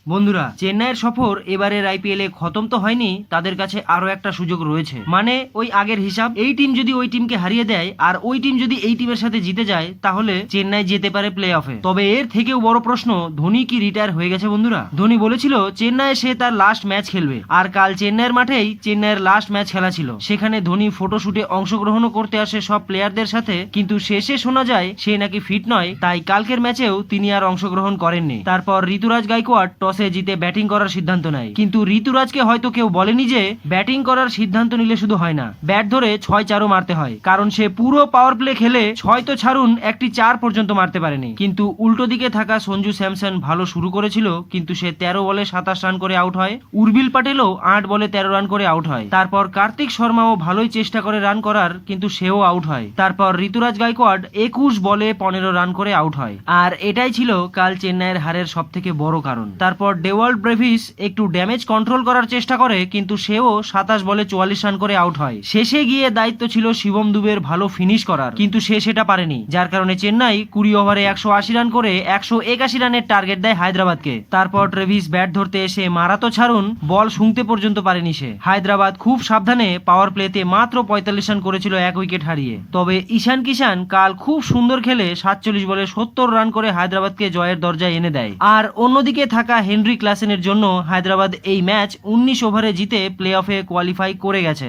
বন্ধুরা, চেন্নাইয়ের সফর এবারের আইপিএল এ খতম তো হয়নি, তাদের কাছে আরো একটা সুযোগ রয়েছে। মানে ওই আগের হিসাব, এই টিম যদি ওই টিমকে হারিয়ে দেয় আর ওই টিম যদি এই টিমের সাথে জিতে যায় তাহলে চেন্নাই যেতে পারে প্লে অফে। তবে এর থেকেও বড় প্রশ্ন, ধোনি কি রিটায়ার হয়ে গেছে? বন্ধুরা, ধোনি বলেছিল চেন্নাইয়ে সে তার লাস্ট ম্যাচ খেলবে, আর কাল চেন্নাইয়ের মাঠেই চেন্নাইয়ের লাস্ট ম্যাচ খেলা ছিল। সেখানে ধোনি ফটোশুটে অংশগ্রহণও করতে আসে সব প্লেয়ারদের সাথে, কিন্তু শেষে শোনা যায় সে নাকি ফিট নয়, তাই কালকের ম্যাচেও তিনি আর অংশগ্রহণ করেননি। তারপর ঋতুরাজ গাইকোয়াড় টসে জিতে ব্যাটিং করার সিদ্ধান্ত নেয়, কিন্তু ঋতুরাজকে হয়তো কেউ বলেনি যে ব্যাটিং করার সিদ্ধান্ত নিলে শুধু হয় না, ব্যাট ধরে 6-4ও মারতে হয়। কারণ সে পুরো পাওয়ার প্লে খেলে 6 তো ছাড়ুন, একটি 4 পর্যন্ত মারতে পারেনি। কিন্তু উল্টো দিকে থাকা সঞ্জু স্যামসন ভালো শুরু করেছিল, কিন্তু সে 13 বলে 27 রান করে আউট হয়। উর্বিল পাটেলও 8 বলে 13 রান করে আউট হয়। তারপর কার্তিক শর্মাও ভালোই চেষ্টা করে রান করার, কিন্তু সেও আউট হয়। তারপর ঋতুরাজ গাইকোয়াড় 21 বলে 15 রান করে আউট হয়। আর এটাই ছিল কাল চেন্নাইয়ের হারের সব থেকে বড় কারণ। তারপর ডেওয়াল্ড ব্রেভিস একটু ড্যামেজ কন্ট্রোল করার চেষ্টা করে, কিন্তু সেও 27 বলে 44 রান করে আউট হয়। শেষে গিয়ে দায়িত্ব ছিল শিবম দুবের ভালো ফিনিশ করার, কিন্তু সে সেটা পারেনি, যার কারণে চেন্নাই 20 ওভারে 180 রান করে 181 রানের টার্গেট দেয় হায়দ্রাবাদকে। তারপর ট্রেভিস ব্যাট ধরতে এসে মারা তো ছাড়ুন, বল শুংতে পর্যন্ত পারেনি সে। হায়দ্রাবাদ খুব সাবধানে পাওয়ার প্লেতে মাত্র 45 রান করেছিল 1 উইকেট হারিয়ে। তবে ঈশান কিষান কাল খুব সুন্দর খেলে 47 বলে 70 রান করে হায়দ্রাবাদকে জয়ের দরজায় এনে দেয়। আর অন্যদিকে থাকা হেনরি ক্লাসেনের জন্য হায়দ্রাবাদ এই ম্যাচ 19 ওভারে জিতে প্লে অফে কোয়ালিফাই করে গেছে।